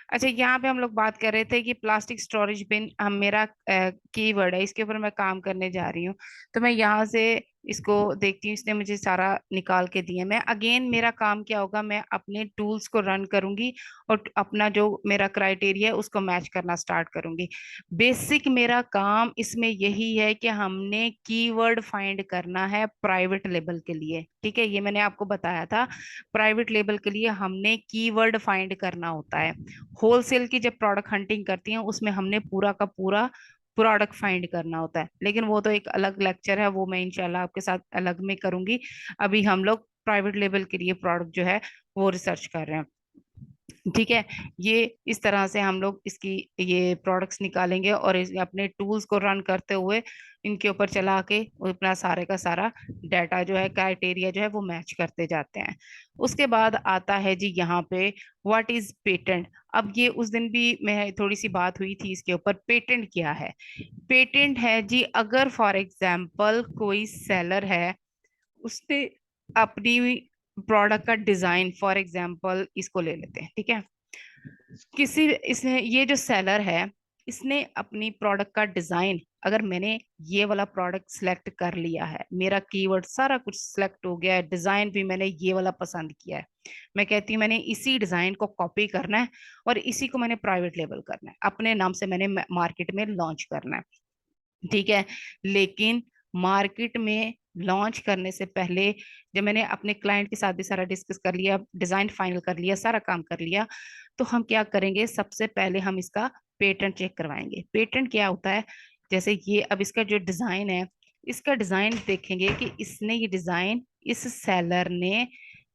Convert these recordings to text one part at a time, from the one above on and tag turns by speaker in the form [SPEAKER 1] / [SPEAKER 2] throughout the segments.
[SPEAKER 1] अच्छा, यहाँ पे हम लोग बात कर रहे थे कि प्लास्टिक स्टोरेज बिन हम मेरा कीवर्ड है, इसके ऊपर मैं काम करने जा रही हूँ। तो मैं यहाँ से इसको देखती हूँ, इसने मुझे सारा निकाल के दिया। मैं अगेन मेरा काम क्या होगा, मैं अपने टूल्स को रन करूंगी और अपना जो मेरा क्राइटेरिया है उसको मैच करना स्टार्ट करूंगी। बेसिक मेरा काम इसमें यही है कि हमने कीवर्ड फाइंड करना है प्राइवेट लेबल के लिए। ठीक है, ये मैंने आपको बताया था। प्राइवेट लेबल के लिए हमने कीवर्ड फाइंड करना होता है। होलसेल की जब प्रोडक्ट हंटिंग करती हैं उसमें हमने पूरा का पूरा प्रोडक्ट फाइंड करना होता है, लेकिन वो तो एक अलग लेक्चर है, वो मैं इंशाल्लाह आपके साथ अलग में करूंगी। अभी हम लोग प्राइवेट लेबल के लिए प्रोडक्ट जो है वो रिसर्च कर रहे हैं। ठीक है, ये इस तरह से हम लोग इसकी ये प्रोडक्ट्स निकालेंगे और अपने टूल्स को रन करते हुए इनके ऊपर चला के अपना सारे का सारा डाटा जो है, क्राइटेरिया जो है वो मैच करते जाते हैं। उसके बाद आता है जी यहाँ पे व्हाट इज पेटेंट। अब ये उस दिन भी मैं थोड़ी सी बात हुई थी इसके ऊपर, पेटेंट क्या है। पेटेंट है जी, अगर फॉर एग्जाम्पल कोई सेलर है, उसने अपनी प्रोडक्ट का डिजाइन, फॉर एग्जाम्पल इसको ले लेते हैं, ठीक है। किसी इसने ये जो सेलर है, इसने अपनी प्रोडक्ट का डिजाइन, अगर मैंने ये वाला प्रोडक्ट सिलेक्ट कर लिया है, मेरा कीवर्ड सारा कुछ सिलेक्ट हो गया है, डिजाइन भी मैंने ये वाला पसंद किया है, मैं कहती हूँ मैंने इसी डिजाइन को कॉपी करना है और इसी को मैंने प्राइवेट लेबल करना है, अपने नाम से मैंने मार्केट में लॉन्च करना है। ठीक है, लेकिन मार्केट में लॉन्च करने से पहले जब मैंने अपने क्लाइंट के साथ भी सारा डिस्कस कर लिया, डिजाइन फाइनल कर लिया, सारा काम कर लिया, तो हम क्या करेंगे, सबसे पहले हम इसका पेटेंट चेक करवाएंगे। पेटेंट क्या होता है, जैसे ये अब इसका जो डिजाइन है, इसका डिजाइन देखेंगे कि इसने ये डिजाइन, इस सेलर ने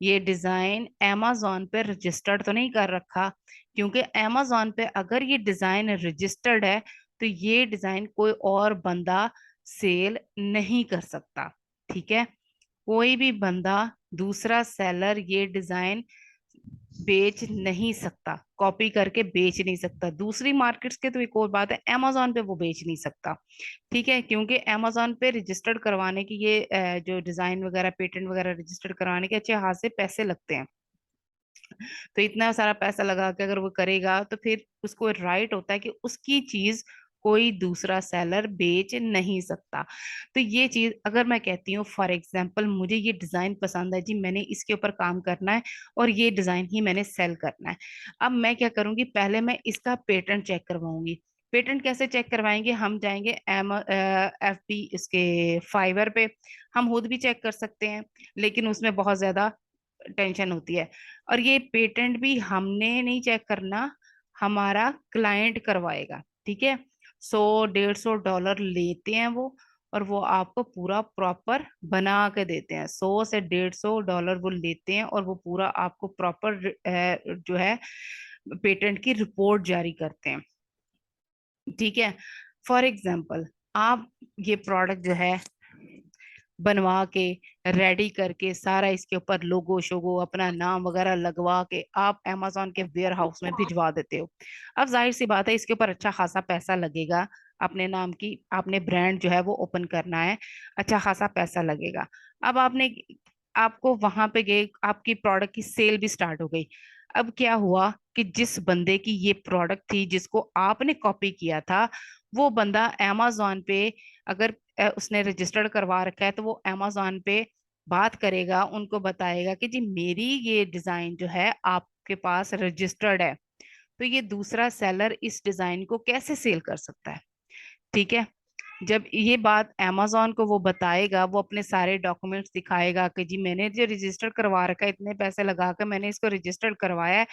[SPEAKER 1] ये डिजाइन amazon पे रजिस्टर्ड तो नहीं कर रखा, क्योंकि amazon पे अगर ये डिजाइन रजिस्टर्ड है तो ये डिजाइन कोई और बंदा सेल नहीं कर सकता। ठीक है, कोई भी बंदा, दूसरा सेलर ये डिजाइन बेच नहीं सकता, कॉपी करके बेच नहीं सकता। दूसरी मार्केट्स के तो एक और बात है, amazon पे वो बेच नहीं सकता। ठीक है, क्योंकि amazon पे रजिस्टर्ड करवाने की ये जो डिजाइन वगैरह, पेटेंट वगैरह रजिस्टर्ड करवाने के अच्छे हाथ से पैसे लगते हैं। तो इतना सारा पैसा लगा के अगर वो करेगा तो फिर उसको राइट होता है कि उसकी चीज कोई दूसरा सेलर बेच नहीं सकता। तो ये चीज अगर मैं कहती हूँ, फॉर एग्जाम्पल मुझे ये डिजाइन पसंद है जी, मैंने इसके ऊपर काम करना है और ये डिजाइन ही मैंने सेल करना है। अब मैं क्या करूंगी, पहले मैं इसका पेटेंट चेक करवाऊंगी। पेटेंट कैसे चेक करवाएंगे, हम जाएंगे एम एफ बी इसके फाइवर पे, हम खुद भी चेक कर सकते हैं, लेकिन उसमें बहुत ज्यादा टेंशन होती है। और ये पेटेंट भी हमने नहीं चेक करना, हमारा क्लाइंट करवाएगा। ठीक है, 100-150 डॉलर लेते हैं वो, और वो आपको पूरा प्रॉपर बना के देते हैं। 100 से 150 डॉलर वो लेते हैं और वो पूरा आपको प्रॉपर जो है पेटेंट की रिपोर्ट जारी करते हैं। ठीक है, फॉर एग्जाम्पल आप ये प्रोडक्ट जो है बनवा के रेडी करके सारा इसके ऊपर लोगो शोगो अपना नाम वगैरह लगवा के आप amazon के वेयर हाउस में भिजवा देते हो। अब जाहिर सी बात है इसके ऊपर अच्छा खासा पैसा लगेगा, अपने नाम की आपने ब्रांड जो है वो ओपन करना है, अच्छा खासा पैसा लगेगा। अब आपने, आपको वहां पे गए, आपकी प्रोडक्ट की सेल भी स्टार्ट हो गई। अब क्या हुआ कि जिस बंदे की ये प्रोडक्ट थी जिसको आपने कॉपी किया था, वो बंदा amazon पे अगर उसने रजिस्टर्ड करवा रखा है तो वो amazon पे बात करेगा, उनको बताएगा कि जी मेरी ये डिजाइन जो है आपके पास रजिस्टर्ड है, तो ये दूसरा सेलर इस डिजाइन को कैसे सेल कर सकता है। ठीक है, जब ये बात amazon को वो बताएगा, वो अपने सारे डॉक्यूमेंट्स दिखाएगा कि जी मैंने जो रजिस्टर करवा रखा है, इतने पैसे लगा कर मैंने इसको रजिस्टर्ड करवाया है,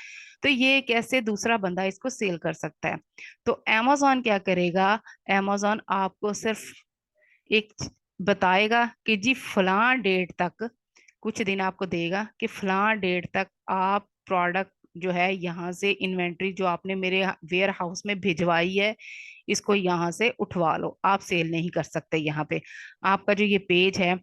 [SPEAKER 1] तो ये कैसे दूसरा बंदा इसको सेल कर सकता है। तो amazon क्या करेगा, amazon आपको सिर्फ एक बताएगा कि जी फलां डेट तक, कुछ दिन आपको देगा कि फलां डेट तक आप प्रोडक्ट जो है यहाँ से, इन्वेंट्री जो आपने मेरे वेयर हाउस में भिजवाई है, इसको यहाँ से उठवा लो, आप सेल नहीं कर सकते यहाँ पे। आपका जो ये पेज है,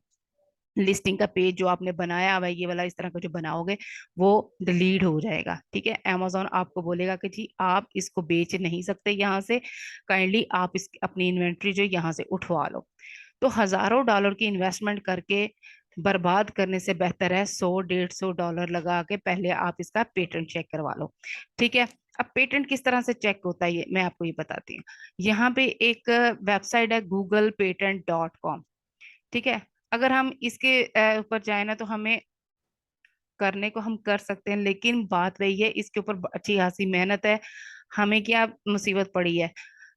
[SPEAKER 1] लिस्टिंग का पेज जो आपने बनाया हुआ है, ये वाला इस तरह का जो बनाओगे, वो डिलीट हो जाएगा। ठीक है, amazon आपको बोलेगा कि जी आप इसको बेच नहीं सकते यहाँ से, काइंडली आप इस अपनी इन्वेंट्री जो यहाँ से उठवा लो। तो हजारों डॉलर की इन्वेस्टमेंट करके बर्बाद करने से बेहतर है 100-150 डॉलर लगा के पहले आप इसका पेटेंट चेक करवा लो। ठीक है, अब पेटेंट किस तरह से चेक होता है ये मैं आपको ये बताती हूँ। यहाँ पे एक वेबसाइट है googlepatent.com। ठीक है, अगर हम इसके ऊपर जाए ना तो हमें करने को हम कर सकते हैं, लेकिन बात वही है, इसके ऊपर अच्छी खासी मेहनत है। हमें क्या मुसीबत पड़ी है,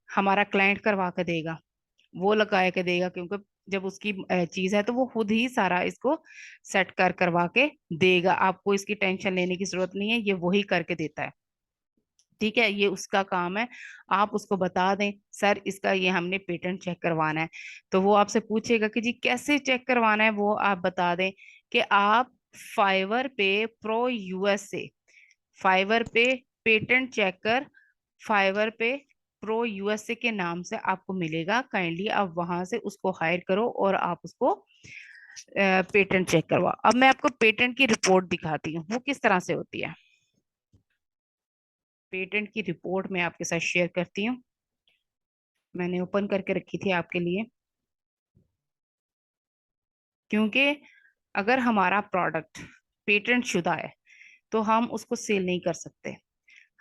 [SPEAKER 1] हमारा क्लाइंट करवा के देगा, वो लगा के देगा, क्योंकि जब उसकी चीज है तो वो खुद ही सारा इसको सेट करवा के देगा। आपको इसकी टेंशन लेने की जरूरत नहीं है, ये वही करके देता है। ठीक है, ये उसका काम है। आप उसको बता दें सर इसका ये हमने पेटेंट चेक करवाना है, तो वो आपसे पूछेगा कि जी कैसे चेक करवाना है, वो आप बता दें कि आप फाइवर पे प्रो यूएसए, फाइवर पे पेटेंट चेकर, फाइवर पे प्रो यूएसए के नाम से आपको मिलेगा। काइंडली आप वहां से उसको हायर करो और आप उसको पेटेंट चेक करवाओ। अब मैं आपको पेटेंट की रिपोर्ट दिखाती हूँ वो किस तरह से होती है। पेटेंट की रिपोर्ट मैं आपके साथ शेयर करती हूँ, मैंने ओपन करके रखी थी आपके लिए, क्योंकि अगर हमारा प्रोडक्ट पेटेंट शुदा है तो हम उसको सेल नहीं कर सकते।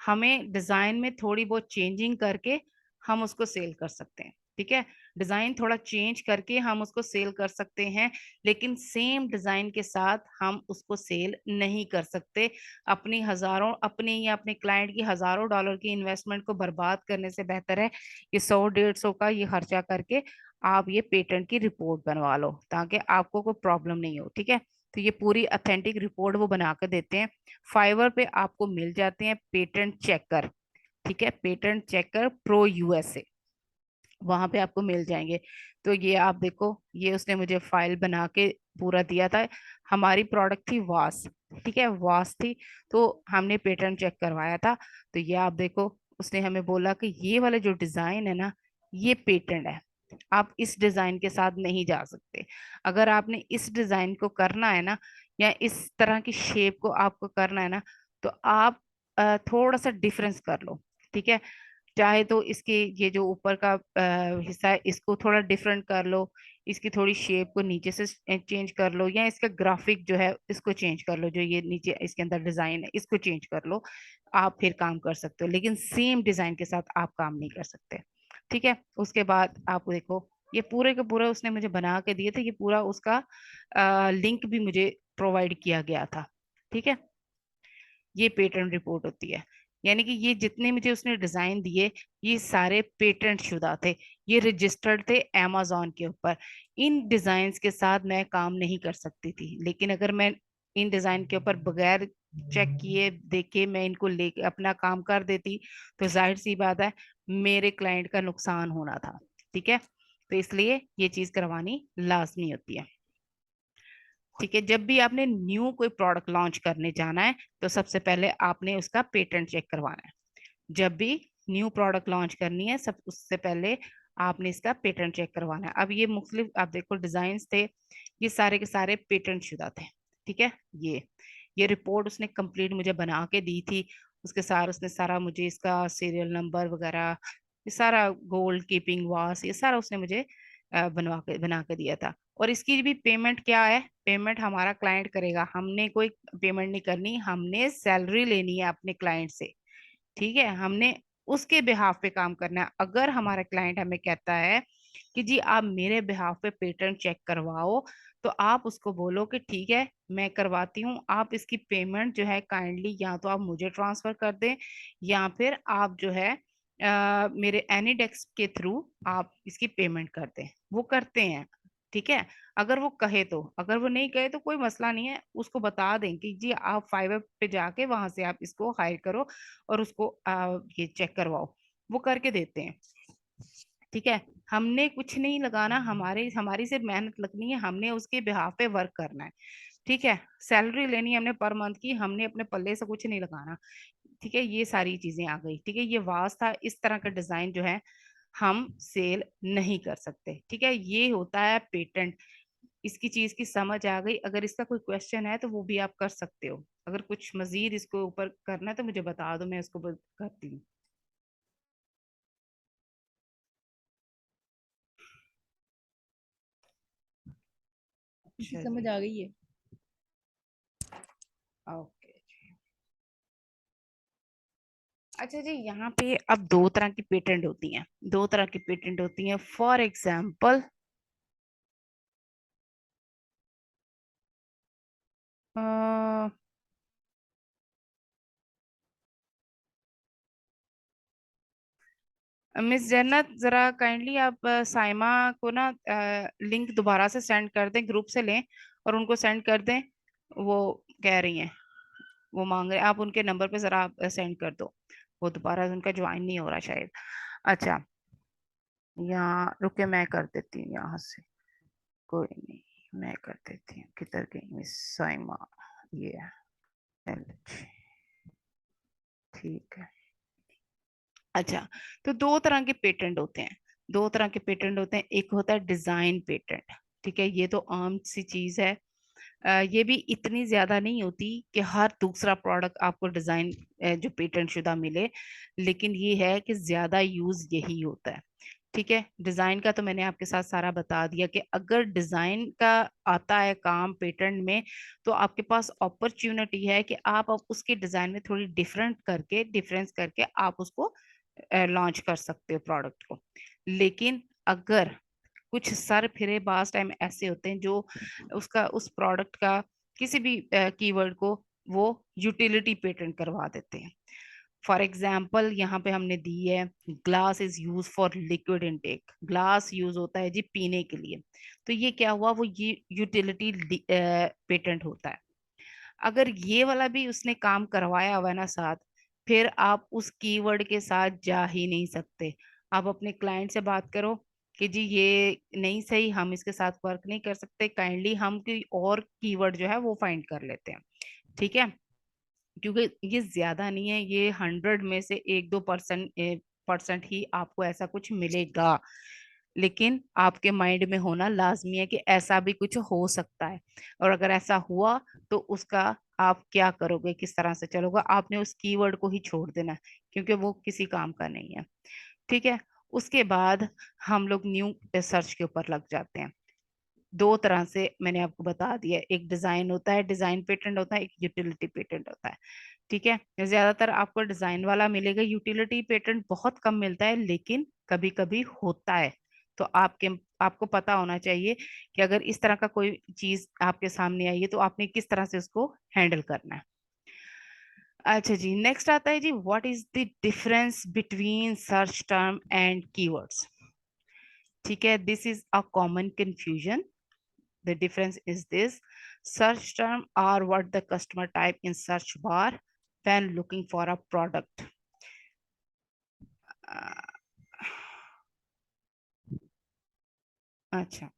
[SPEAKER 1] हमें डिजाइन में थोड़ी बहुत चेंजिंग करके हम उसको सेल कर सकते हैं। ठीक है, डिजाइन थोड़ा चेंज करके हम उसको सेल कर सकते हैं, लेकिन सेम डिजाइन के साथ हम उसको सेल नहीं कर सकते। अपनी हजारों, अपने या अपने क्लाइंट की हजारों डॉलर की इन्वेस्टमेंट को बर्बाद करने से बेहतर है कि 100-150 का ये खर्चा करके आप ये पेटेंट की रिपोर्ट बनवा लो, ताकि आपको कोई प्रॉब्लम नहीं हो। ठीक है, तो ये पूरी अथेंटिक रिपोर्ट वो बना कर देते हैं। फाइवर पे आपको मिल जाते हैं पेटेंट चेकर। ठीक है, पेटेंट चेकर प्रो यूएसए, वहां पे आपको मिल जाएंगे। तो ये आप देखो, ये उसने मुझे फाइल बना के पूरा दिया था। हमारी प्रोडक्ट थी वास, ठीक है, वास थी, तो हमने पेटेंट चेक करवाया था। तो ये आप देखो, उसने हमें बोला कि ये वाला जो डिजाइन है ना, ये पेटेंट है, आप इस डिजाइन के साथ नहीं जा सकते। अगर आपने इस डिजाइन को करना है ना, या इस तरह की शेप को आपको करना है ना, तो आप थोड़ा सा डिफरेंस कर लो। ठीक है, चाहे तो इसके ये जो ऊपर का हिस्सा है इसको थोड़ा डिफरेंट कर लो, इसकी थोड़ी शेप को नीचे से चेंज कर लो, या इसका ग्राफिक जो है इसको चेंज कर लो, जो ये नीचे इसके अंदर डिजाइन है इसको चेंज कर लो। आप फिर काम कर सकते हो, लेकिन सेम डिजाइन के साथ आप काम नहीं कर सकते। ठीक है, उसके बाद आप देखो, ये पूरे का पूरा उसने मुझे बना के दिए थे, ये पूरा उसका लिंक भी मुझे प्रोवाइड किया गया था। ठीक है, ये पेटेंट रिपोर्ट होती है। यानी कि ये जितने मुझे उसने डिजाइन दिए, ये सारे पेटेंट शुदा थे, ये रजिस्टर्ड थे amazon के ऊपर। इन डिजाइन्स के साथ मैं काम नहीं कर सकती थी, लेकिन अगर मैं इन डिजाइन के ऊपर बगैर चेक किए देखे मैं इनको लेके अपना काम कर देती, तो जाहिर सी बात है मेरे क्लाइंट का नुकसान होना था। ठीक है, तो इसलिए ये चीज करवानी लाजमी होती है। ठीक है, जब भी आपने न्यू कोई प्रोडक्ट लॉन्च करने जाना है तो सबसे पहले आपने उसका पेटेंट चेक करवाना है। जब भी न्यू प्रोडक्ट लॉन्च करनी है, सब उससे पहले आपने इसका पेटेंट चेक करवाना है। अब ये मुख्तलिफ आप देखो डिजाइन थे, ये सारे के सारे पेटेंट शुदा थे। ठीक है, ये रिपोर्ट उसने कंप्लीट मुझे बना के दी थी। उसके साथ उसने सारा मुझे इसका सीरियल नंबर वगैरह, ये सारा गोल्ड कीपिंग वास, ये सारा उसने मुझे बना के दिया था। और इसकी भी पेमेंट क्या है, पेमेंट हमारा क्लाइंट करेगा, हमने कोई पेमेंट नहीं करनी, हमने सैलरी लेनी है अपने क्लाइंट से। ठीक है, हमने उसके बिहाफ पे काम करना है। अगर हमारा क्लाइंट हमें कहता है कि जी आप मेरे बिहाफ पे पेटेंट चेक करवाओ, तो आप उसको बोलो कि ठीक है मैं करवाती हूँ, आप इसकी पेमेंट जो है काइंडली या तो आप मुझे ट्रांसफर कर दें, या फिर आप जो है मेरे एनीडेक्स के थ्रू आप इसकी पेमेंट कर दें। वो करते हैं। ठीक है, अगर वो कहे तो, अगर वो नहीं कहे तो कोई मसला नहीं है, उसको बता दें कि जी आप फाइवर पे जाके वहां से आप इसको हायर करो और उसको ये चेक करवाओ, वो करके देते हैं। ठीक है, हमने कुछ नहीं लगाना, हमारे हमारी सिर्फ मेहनत लगनी है, हमने उसके बिहाफ पे वर्क करना है। ठीक है, सैलरी लेनी है हमने पर मंथ की, हमने अपने पल्ले से कुछ नहीं लगाना। ठीक है, ये सारी चीजें आ गई। ठीक है, ये वास था, इस तरह का डिजाइन जो है हम सेल नहीं कर सकते। ठीक है, ये होता है पेटेंट। इसकी चीज की समझ आ गई? अगर इसका कोई क्वेश्चन है तो वो भी आप कर सकते हो, अगर कुछ मजीद इसको ऊपर करना है तो मुझे बता दो, मैं इसको करती हूँ।
[SPEAKER 2] इसी
[SPEAKER 1] अच्छा
[SPEAKER 2] समझ
[SPEAKER 1] जी,
[SPEAKER 2] आ गई है।
[SPEAKER 1] ओके। अच्छा जी, यहाँ पे अब दो तरह की पेटेंट होती हैं, दो तरह की पेटेंट होती हैं। फॉर एग्जाम्पल, मिस जन्नत, जरा काइंडली आप साइमा को ना लिंक दोबारा से सेंड कर दें, ग्रुप से लें और उनको सेंड कर दें। वो कह रही हैं, वो मांग रहे हैं, आप उनके नंबर पे जरा आप सेंड कर दो। वो दोबारा उनका ज्वाइन नहीं हो रहा शायद। अच्छा, यहाँ रुके, मैं कर देती हूँ यहाँ से। कोई नहीं, मैं कर देती हूँ। किधर गई मिस साइमा? ये LG, ठीक है। अच्छा, तो दो तरह के पेटेंट होते हैं, दो तरह के पेटेंट होते हैं। एक होता है डिजाइन पेटेंट, ठीक है, ये तो आम सी चीज है। ये भी इतनी ज्यादा नहीं होती कि हर दूसरा प्रोडक्ट आपको डिजाइन जो पेटेंट शुदा मिले, लेकिन ये है कि ज्यादा यूज यही होता है। ठीक है, डिजाइन का तो मैंने आपके साथ सारा बता दिया कि अगर डिजाइन का आता है काम पेटेंट में, तो आपके पास अपॉर्चुनिटी है कि आप अब उसके डिजाइन में थोड़ी डिफरेंस करके आप उसको लॉन्च कर सकते हो प्रोडक्ट को। लेकिन अगर कुछ सर फिरे बाज टाइम ऐसे होते हैं जो उसका, उस प्रोडक्ट का किसी भी कीवर्ड को वो यूटिलिटी पेटेंट करवा देते हैं। फॉर एग्जाम्पल यहाँ पे हमने दी है, glass is use for liquid intake. Glass use होता है जी पीने के लिए। तो ये क्या हुआ, वो ये यूटिलिटी पेटेंट होता है। अगर ये वाला भी उसने काम करवाया हुआ है ना साथ, फिर आप उस कीवर्ड के साथ जा ही नहीं सकते। आप अपने क्लाइंट से बात करो कि जी ये नहीं सही, हम इसके साथ वर्क नहीं कर सकते, काइंडली हम कोई और कीवर्ड जो है वो फाइंड कर लेते हैं। ठीक है, क्योंकि ये ज्यादा नहीं है, ये 100 में से 1-2% ही आपको ऐसा कुछ मिलेगा। लेकिन आपके माइंड में होना लाजमी है कि ऐसा भी कुछ हो सकता है। और अगर ऐसा हुआ तो उसका आप क्या करोगे, किस तरह से चलोगे? आपने उस कीवर्ड को ही छोड़ देना है, क्योंकि वो किसी काम का नहीं है। ठीक है, उसके बाद हम लोग न्यू सर्च के ऊपर लग जाते हैं। दो तरह से मैंने आपको बता दिया, एक डिजाइन होता है, डिजाइन पेटेंट होता है, एक यूटिलिटी पेटेंट होता है। ठीक है, ज्यादातर आपको डिजाइन वाला मिलेगा, यूटिलिटी पेटेंट बहुत कम मिलता है, लेकिन कभी कभी होता है। तो आपको पता होना चाहिए कि अगर इस तरह का कोई चीज आपके सामने आई है तो आपने किस तरह से उसको हैंडल करना है। अच्छा जी, नेक्स्ट आता है जी, what is the difference between search term and keywords. ठीक है, this is a common confusion. The difference is this: search term are what the customer type in search bar when looking for a product. अ, अच्छा,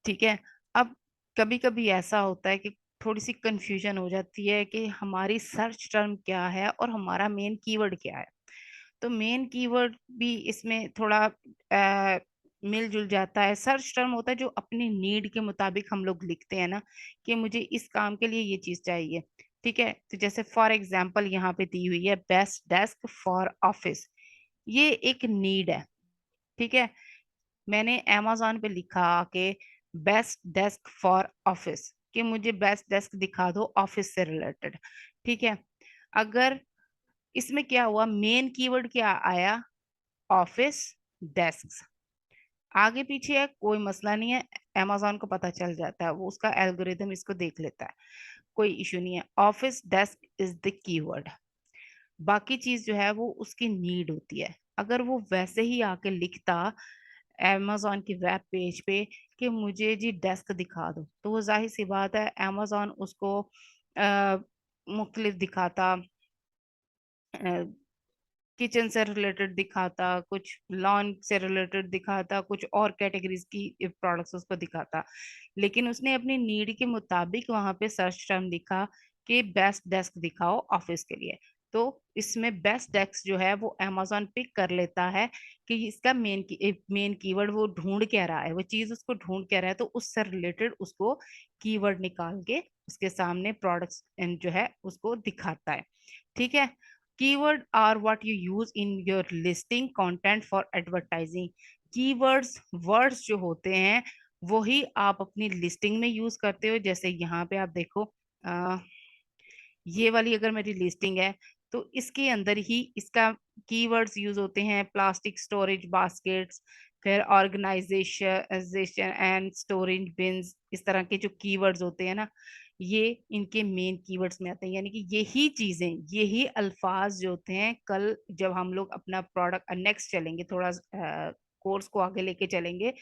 [SPEAKER 1] ठीक है। अब कभी कभी ऐसा होता है कि थोड़ी सी कंफ्यूजन हो जाती है कि हमारी सर्च टर्म क्या है और हमारा मेन कीवर्ड क्या है। तो मेन कीवर्ड भी इसमें थोड़ा मिलजुल जाता है। सर्च टर्म होता है जो अपनी नीड के मुताबिक हम लोग लिखते हैं ना, कि मुझे इस काम के लिए ये चीज चाहिए। ठीक है, तो जैसे फॉर एग्जांपल यहाँ पे दी हुई है बेस्ट डेस्क फॉर ऑफिस, ये एक नीड है। ठीक है, मैंने amazon पे लिखा कि बेस्ट डेस्क फॉर ऑफिस, कि मुझे बेस्ट डेस्क दिखा दो ऑफिस से रिलेटेड। ठीक है, अगर इसमें क्या हुआ, मेन कीवर्ड क्या आया, ऑफिस डेस्क। आगे पीछे है कोई मसला नहीं है, amazon को पता चल जाता है, वो उसका एल्गोरिदम इसको देख लेता है, कोई इशू नहीं है। Office desk is the keyword, बाकी चीज जो है वो उसकी नीड होती है। अगर वो वैसे ही आके लिखता amazon की वेब पेज पे कि मुझे जी डेस्क दिखा दो, तो वो जाहिर सी बात है amazon उसको मुख्तलिफ दिखाता, किचन से रिलेटेड दिखाता, कुछ लॉन से रिलेटेड दिखाता, कुछ और कैटेगरीज की प्रोडक्ट्स उसको दिखाता। लेकिन उसने अपनी नीड के मुताबिक वहां पे सर्च टर्म लिखा कि बेस्ट डेस्क दिखाओ ऑफिस के लिए। तो इसमें बेस्ट डेस्क जो है वो amazon पिक कर लेता है कि इसका मेन कीवर्ड वो ढूंढ क्या रहा है, वो चीज उसको ढूंढ क्या रहा है, तो उससे रिलेटेड उसको कीवर्ड निकाल के उसके सामने प्रोडक्ट्स जो है उसको दिखाता है। ठीक है, keyword are what you use in your listing content for advertising. Keywords, words जो होते हैं वही आप अपनी लिस्टिंग में यूज करते हो। जैसे यहाँ पे आप देखो, ये वाली अगर मेरी लिस्टिंग है, तो इसके अंदर ही इसका कीवर्ड्स यूज होते हैं, प्लास्टिक स्टोरेज बास्केट्स, फिर ऑर्गेनाइजेशन एंड स्टोरेज बिन्स। इस तरह के जो कीवर्ड्स होते हैं ना, ये इनके मेन कीवर्ड्स में आते हैं। यानी कि यही चीजें, यही अल्फाज जो होते हैं, कल जब हम लोग अपना प्रोडक्ट नेक्स्ट चलेंगे, थोड़ा कोर्स को आगे लेके चलेंगे,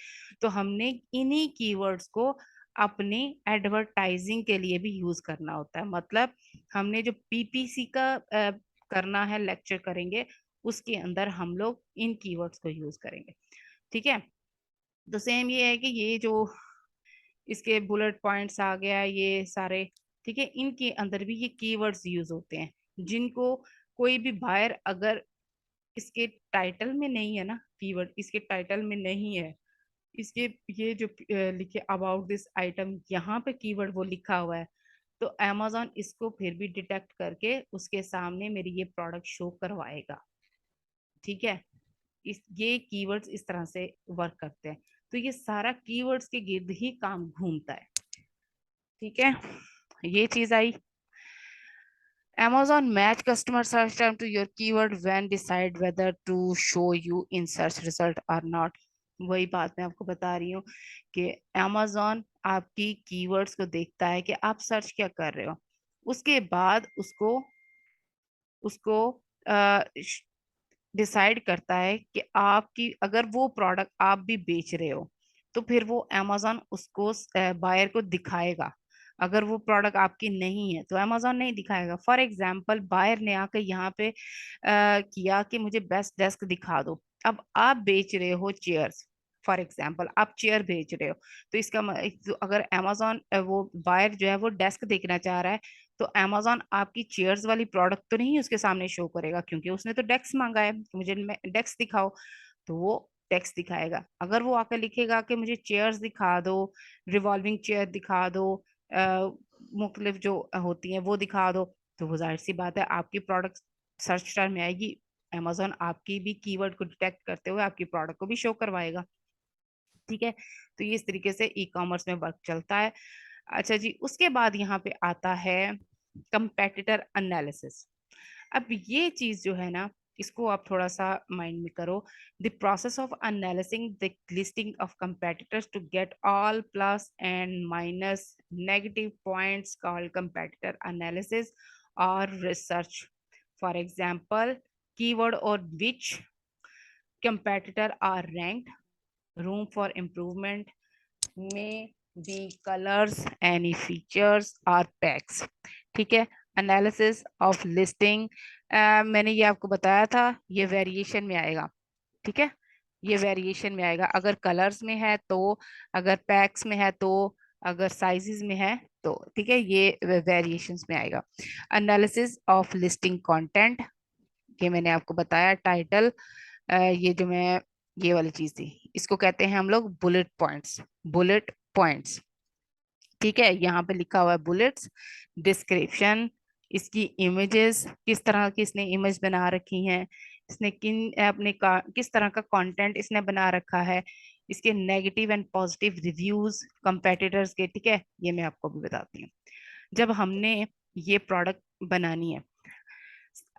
[SPEAKER 1] तो हमने इन्हीं कीवर्ड्स को अपनी एडवर्टाइजिंग के लिए भी यूज करना होता है। मतलब हमने जो पीपीसी का करना है, लेक्चर करेंगे, उसके अंदर हम लोग इन कीवर्ड्स को यूज करेंगे। ठीक है। तो सेम ये है कि ये जो इसके बुलेट पॉइंट्स आ गया, ये सारे, ठीक है, इनके अंदर भी ये कीवर्ड्स यूज होते हैं, जिनको कोई भी बायर अगर इसके टाइटल में नहीं है ना, कीवर्ड इसके टाइटल में नहीं है, इसके ये जो लिखे अबाउट दिस आइटम, यहाँ पे कीवर्ड वो लिखा हुआ है, तो amazon इसको फिर भी डिटेक्ट करके उसके सामने मेरी ये प्रोडक्ट शो करवाएगा। ठीक है। ये कीवर्ड्स इस तरह से वर्क करते हैं। तो ये सारा कीवर्ड्स के गिर्द ही काम घूमता है। ठीक है, ये चीज आई। Amazon match customer search term to your keyword when decide whether to show you in search result or not। वही बात मैं आपको बता रही हूँ कि Amazon आपकी कीवर्ड्स को देखता है कि आप सर्च क्या कर रहे हो, उसके बाद उसको उसको डिसाइड करता है कि आपकी अगर वो प्रोडक्ट आप भी बेच रहे हो, तो फिर वो अमेजोन उसको बायर को दिखाएगा। अगर वो प्रोडक्ट आपकी नहीं है तो अमेजोन नहीं दिखाएगा। फॉर एग्जाम्पल, बायर ने आकर यहाँ पे किया कि मुझे बेस्ट डेस्क दिखा दो। अब आप बेच रहे हो चेयर्स, फॉर एग्जाम्पल आप चेयर बेच रहे हो, तो तो अगर अमेजोन वो बायर जो है वो डेस्क देखना चाह रहा है, तो अमेजोन आपकी चेयर्स वाली प्रोडक्ट तो नहीं उसके सामने शो करेगा, क्योंकि उसने तो डेस्क मांगा है कि मुझे डेस्क दिखाओ, तो वो डेस्क दिखाएगा। अगर वो आकर लिखेगा कि मुझे चेयर्स दिखा दो, रिवॉल्विंग चेयर दिखा दो, मुख्तलिफ जो होती हैं वो दिखा दो, तो वो जाहिर सी बात है आपकी प्रोडक्ट सर्च टर्म में आएगी। अमेजोन आपकी भी कीवर्ड को डिटेक्ट करते हुए आपकी प्रोडक्ट को भी शो करवाएगा। ठीक है। तो ये इस तरीके से ई कॉमर्स में वर्क चलता है। अच्छा जी, उसके बाद यहाँ पे आता है कंपेटिटर एनालिसिस। अब ये चीज जो है ना, इसको आप थोड़ा सा माइंड में करो। The process of analysing the listing of competitors to get all plus and minus negative points called competitor analysis और रिसर्च। फॉर एग्जांपल, कीवर्ड और which competitor are ranked, room for improvement, may be colors, any features or packs। ठीक है। Analysis of listing, मैंने ये आपको बताया था, ये वेरिएशन में आएगा। ठीक है, ये वेरिएशन में आएगा। अगर कलर्स में है तो, अगर पैक्स में है तो, अगर साइजेस में है तो, ठीक है, ये वेरिएशंस में आएगा। एनालिसिस ऑफ लिस्टिंग कंटेंट, ये मैंने आपको बताया टाइटल, ये जो मैं ये वाली चीज थी, इसको कहते हैं हम लोग बुलेट पॉइंट्स। बुलेट पॉइंट्स, ठीक है, यहाँ पे लिखा हुआ है बुलेट्स। डिस्क्रिप्शन, इसकी इमेजेस, किस तरह की इसने इमेज बना रखी हैं, इसने किस तरह का कंटेंट इसने बना रखा है, इसके negative and positive reviews competitors के। ठीक है, ये मैं आपको भी बताती हूँ। जब हमने ये प्रोडक्ट बनानी है,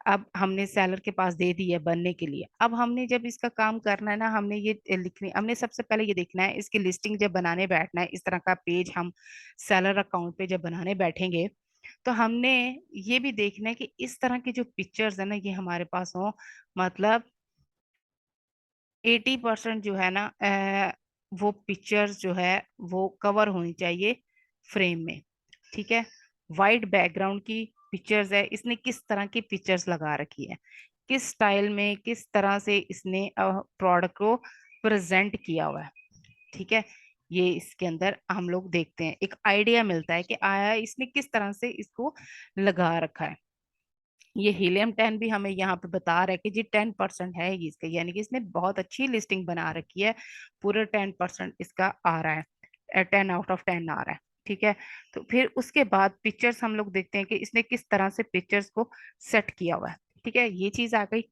[SPEAKER 1] अब हमने सेलर के पास दे दी है बनने के लिए, अब हमने जब इसका काम करना है ना, हमने ये लिखनी, हमने सबसे पहले ये देखना है इसकी लिस्टिंग जब बनाने बैठना है, इस तरह का पेज हम सेलर अकाउंट पे जब बनाने बैठेंगे, तो हमने ये भी देखना है कि इस तरह की जो पिक्चर्स है ना, ये हमारे पास हो। मतलब 80% जो है ना, वो पिक्चर्स जो है वो कवर होनी चाहिए फ्रेम में। ठीक है। वाइट बैकग्राउंड की पिक्चर्स है, इसने किस तरह की पिक्चर्स लगा रखी है, किस स्टाइल में, किस तरह से इसने प्रोडक्ट को प्रेजेंट किया हुआ है। ठीक है, ये इसके अंदर हम लोग देखते हैं, एक आइडिया मिलता है कि आया इसने किस तरह से इसको लगा रखा है। ये हीलियम 10 भी हमें यहाँ पे बता रहा है कि जी 10% है ये इसका, यानी कि इसने बहुत अच्छी लिस्टिंग बना रखी है, पूरे 10% इसका आ रहा है, 10 आउट ऑफ 10 आ रहा है। ठीक है। तो फिर उसके बाद पिक्चर्स हम लोग देखते हैं कि इसने किस तरह से पिक्चर्स को सेट किया हुआ है। ठीक है, ये चीज आ गई।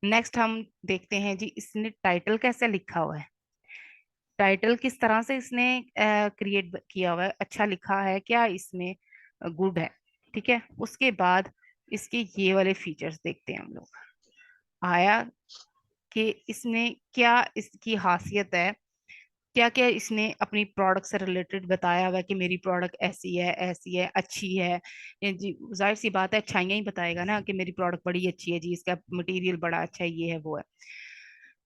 [SPEAKER 1] नेक्स्ट हम देखते हैं जी, इसने टाइटल कैसे लिखा हुआ है, टाइटल किस तरह से इसने क्रिएट किया हुआ है, अच्छा लिखा है क्या इसमें, गुड है। ठीक है। उसके बाद इसके ये वाले फीचर्स देखते हैं हम लोग। आया कि इसने क्या, इसकी खासियत है, क्या क्या इसने अपनी प्रोडक्ट से रिलेटेड बताया हुआ है कि मेरी प्रोडक्ट ऐसी है, अच्छी है। ये जी जाहिर सी बात है, अच्छाइयाँ ही बताएगा ना कि मेरी प्रोडक्ट बड़ी अच्छी है जी, इसका मटेरियल बड़ा अच्छा है, ये है वो है।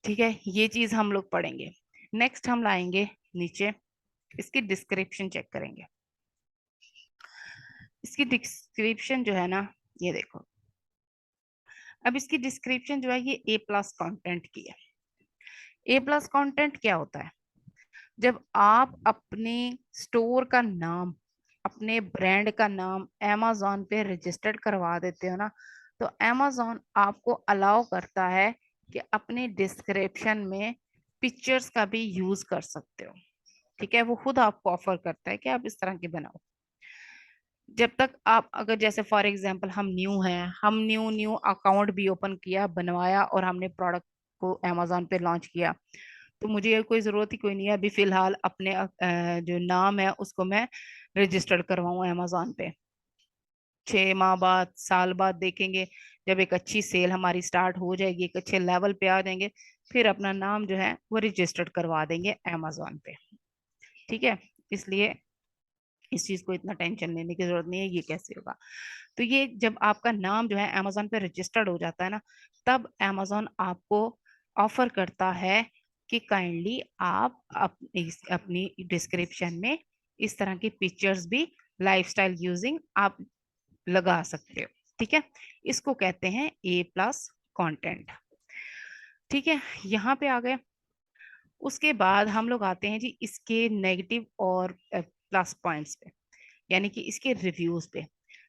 [SPEAKER 1] ठीक है, ये चीज हम लोग पढ़ेंगे। नेक्स्ट हम लाएंगे नीचे, इसकी डिस्क्रिप्शन चेक करेंगे। इसकी डिस्क्रिप्शन जो है ना, ये देखो। अब इसकी डिस्क्रिप्शन जो है ये ए प्लस कंटेंट की है। ए प्लस कंटेंट क्या होता है? जब आप अपने स्टोर का नाम, अपने ब्रांड का नाम amazon पे रजिस्टर्ड करवा देते हो ना, तो amazon आपको अलाउ करता है कि अपने डिस्क्रिप्शन में पिक्चर्स का भी यूज कर सकते हो। ठीक है, वो खुद आपको ऑफर करता है कि आप इस तरह की बनाओ। जब तक आप, अगर जैसे फॉर एग्जांपल हम न्यू हैं, हम न्यू न्यू अकाउंट भी ओपन किया, बनवाया और हमने प्रोडक्ट को अमेजोन पे लॉन्च किया, तो मुझे ये कोई जरूरत ही कोई नहीं है अभी फिलहाल अपने जो नाम है उसको मैं रजिस्टर्ड करवाऊँ अमेजोन पे। 6 माह बाद, साल बाद देखेंगे, जब एक अच्छी सेल हमारी स्टार्ट हो जाएगी, एक अच्छे लेवल पे आ जाएंगे, फिर अपना नाम जो है वो रजिस्टर्ड करवा देंगे अमेजोन पे। ठीक है, इसलिए इस चीज को इतना टेंशन लेने की जरूरत नहीं है ये कैसे होगा। तो ये जब आपका नाम जो है अमेजोन पे रजिस्टर्ड हो जाता है ना, तब अमेजोन आपको ऑफर करता है कि काइंडली आप अपनी डिस्क्रिप्शन में इस तरह की पिक्चर्स भी लाइफस्टाइल यूजिंग आप लगा सकते हो। ठीक है, इसको कहते हैं ए प्लस कंटेंट। ठीक है, यहाँ पे आ गए। उसके बाद हम लोग आते हैं जी इसके नेगेटिव और प्लस पॉइंट्स पे, यानी कि इसके रिव्यूज पे।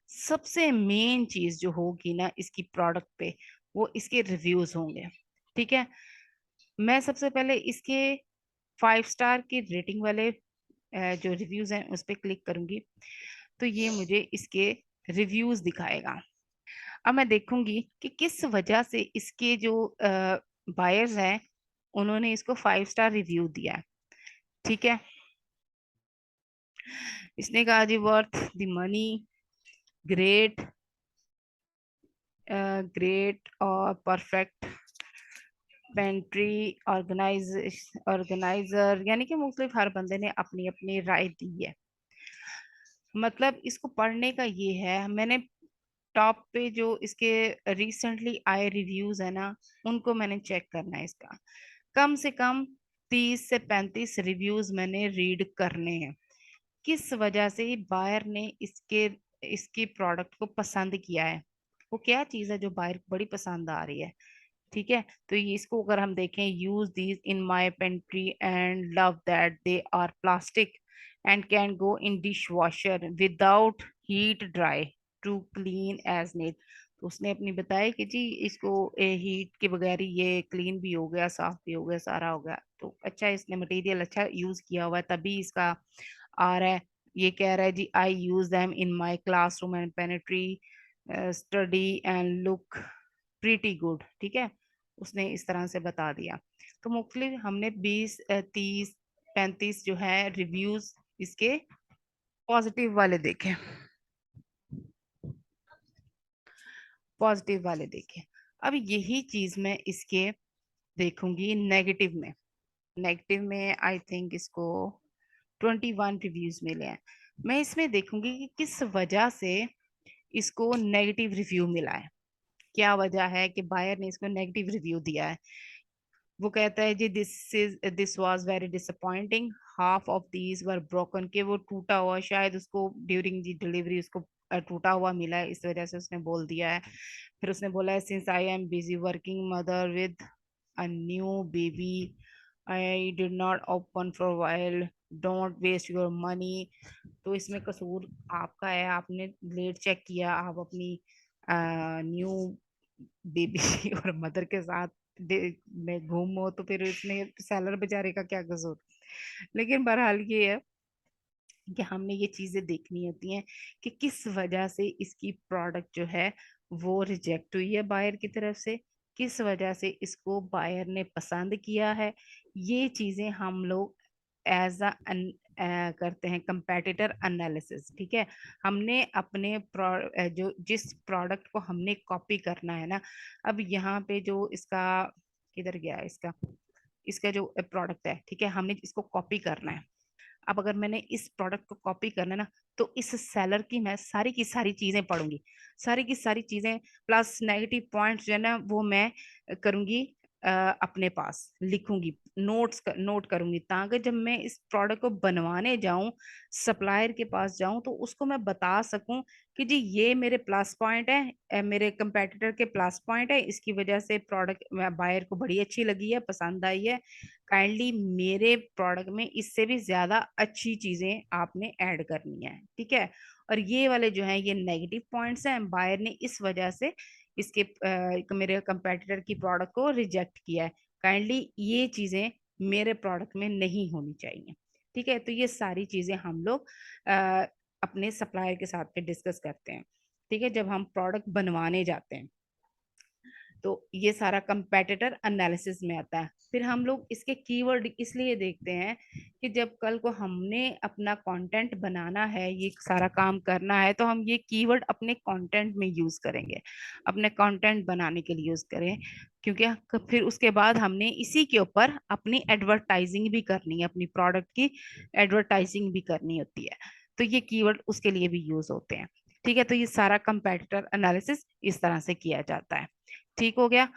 [SPEAKER 1] सबसे मेन चीज जो होगी ना इसकी प्रोडक्ट पे, वो इसके रिव्यूज होंगे। ठीक है, मैं सबसे पहले इसके 5 स्टार की रेटिंग वाले जो रिव्यूज हैं उस पर क्लिक करूंगी, तो ये मुझे इसके रिव्यूज दिखाएगा। अब मैं देखूंगी कि किस वजह से इसके जो बायर्स हैं उन्होंने इसको 5 स्टार रिव्यू दिया है। ठीक है, इसने कहा जी worth the money, great, great और परफेक्ट, पेंट्री, ऑर्गेनाइजर, यानी कि मुख्तलिफ हर बंदे ने अपनी अपनी राय दी है। मतलब इसको पढ़ने का ये है, मैंने टॉप पे जो इसके रिसेंटली आए रिव्यूज है ना, उनको मैंने चेक करना है इसका। कम से कम 30 से 35 रिव्यूज मैंने रीड करने हैं, किस वजह से बायर ने इसकी प्रोडक्ट को पसंद किया है, वो क्या चीज है जो बायर को बड़ी पसंद आ रही है। ठीक है, तो ये इसको अगर हम देखें, use these in my pantry and love that they are plastic and can go in dish washer without heat dry to clean as neat. तो उसने अपनी बताया कि जी इसको हीट के बगैर ही ये क्लीन भी हो गया, साफ भी हो गया, सारा हो गया। तो अच्छा, इसने मटेरियल अच्छा यूज किया हुआ है तभी इसका आ रहा है। ये कह रहा है जी I use them in my classroom and pantry study and look pretty good. ठीक है, उसने इस तरह से बता दिया। तो मुख्तलिफ हमने 20, 30, 35 जो है रिव्यूज इसके पॉजिटिव वाले देखे, पॉजिटिव वाले देखे। अब यही चीज मैं इसके देखूंगी नेगेटिव में। नेगेटिव में आई थिंक इसको 21 रिव्यूज मिले हैं। मैं इसमें देखूंगी कि किस वजह से इसको नेगेटिव रिव्यू मिला है, क्या वजह है कि बायर ने इसको नेगेटिव रिव्यू दिया है। वो कहता है जी this was very disappointing, half of these were broken, के वो टूटा हुआ, शायद उसको ड्यूरिंग दी डिलीवरी उसको टूटा हुआ मिला है, इस वजह से उसने बोल दिया है। फिर उसने बोला है since I am busy working mother with a new baby I did not open for while, don't waste your money. तो इसमें कसूर आपका है, आपने लेट चेक किया, आप अपनी न्यू बेबी और मदर के साथ में घूमो, तो फिर इसमें सेलर बेचारे का क्या कसूर। लेकिन बहरहाल ये है कि हमने ये चीजें देखनी होती हैं कि किस वजह से इसकी प्रोडक्ट जो है वो रिजेक्ट हुई है बायर की तरफ से, किस वजह से इसको बायर ने पसंद किया है। ये चीजें हम लोग एज करते हैं कंपैटिटर एनालिसिस। ठीक है, हमने अपने जो जिस प्रोडक्ट को हमने कॉपी करना है ना, अब यहाँ पे जो इसका किधर गया इसका इसका जो प्रोडक्ट है, ठीक है, हमने इसको कॉपी करना है। अब अगर मैंने इस प्रोडक्ट को कॉपी करना है ना, तो इस सेलर की मैं सारी की सारी चीजें पढ़ूंगी, सारी की सारी चीजें प्लस नेगेटिव पॉइंट्स जो है ना वो मैं करूंगी, अ, अपने पास लिखूंगी, नोट करूंगी, ताकि जब मैं इस प्रोडक्ट को बनवाने जाऊं, सप्लायर के पास जाऊं, तो उसको मैं बता सकूं कि जी ये मेरे प्लस पॉइंट है, मेरे कंपेटिटर के प्लस पॉइंट है, इसकी वजह से प्रोडक्ट बायर को बड़ी अच्छी लगी है, पसंद आई है, काइंडली मेरे प्रोडक्ट में इससे भी ज्यादा अच्छी चीजें आपने ऐड करनी है। ठीक है, और ये वाले जो हैं ये नेगेटिव पॉइंट्स हैं, बायर ने इस वजह से इसके मेरे कंपेटिटर की प्रोडक्ट को रिजेक्ट किया है, काइंडली ये चीजें मेरे प्रोडक्ट में नहीं होनी चाहिए। ठीक है, तो ये सारी चीजें हम लोग अपने सप्लायर के साथ पे डिस्कस करते हैं। ठीक है, जब हम प्रोडक्ट बनवाने जाते हैं, तो ये सारा कंपेटिटर एनालिसिस में आता है। फिर हम लोग इसके कीवर्ड इसलिए देखते हैं कि जब कल को हमने अपना कंटेंट बनाना है, ये सारा काम करना है, तो हम ये कीवर्ड अपने कंटेंट में यूज करेंगे, अपने कंटेंट बनाने के लिए यूज करें, क्योंकि फिर उसके बाद हमने इसी के ऊपर अपनी एडवर्टाइजिंग भी करनी है, अपनी प्रोडक्ट की एडवर्टाइजिंग भी करनी होती है, तो ये कीवर्ड उसके लिए भी यूज होते हैं। ठीक है, तो ये सारा कंपेटिटर एनालिसिस इस तरह से किया जाता है। ठीक हो गया,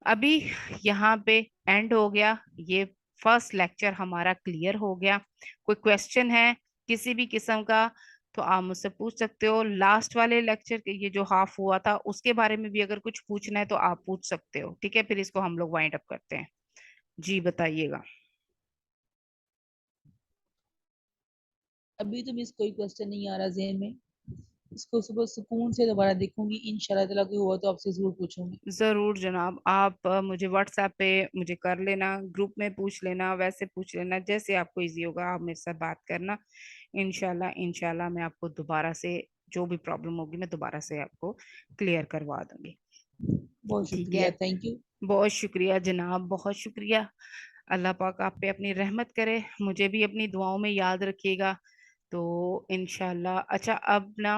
[SPEAKER 1] अभी यहाँ पे एंड हो गया, ये फर्स्ट लेक्चर हमारा क्लियर हो गया। कोई क्वेश्चन है किसी भी किस्म का तो आप मुझसे पूछ सकते हो। लास्ट वाले लेक्चर के ये जो हाफ हुआ था उसके बारे में भी अगर कुछ पूछना है तो आप पूछ सकते हो। ठीक है, फिर इसको हम लोग वाइंड अप करते हैं। जी बताइएगा।
[SPEAKER 2] अभी तो मिस कोई क्वेश्चन नहीं आ रहा जहन में। इसको सुबह सुकून से दोबारा देखूंगी, इंशाल्लाह ताला कोई हुआ तो आपसे जरूर पूछूंगी।
[SPEAKER 1] जरूर जनाब, आप मुझे व्हाट्सएप पे मुझे कर लेना, ग्रुप में पूछ लेना, वैसे पूछ लेना, जैसे आपको इजी होगा आप मेरे साथ बात करना। इंशाल्लाह इंशाल्लाह मैं आपको दोबारा से जो भी प्रॉब्लम होगी मैं दोबारा से आपको क्लियर करवा दूंगी।
[SPEAKER 2] बहुत
[SPEAKER 1] ठीक
[SPEAKER 2] शुक्रिया,
[SPEAKER 1] है,
[SPEAKER 2] थैंक यू।
[SPEAKER 1] बहुत शुक्रिया जनाब, बहुत शुक्रिया। अल्लाह पाक आप पे अपनी रहमत करे, मुझे भी अपनी दुआओं में याद रखिएगा। तो इंशाल्लाह, अच्छा अब ना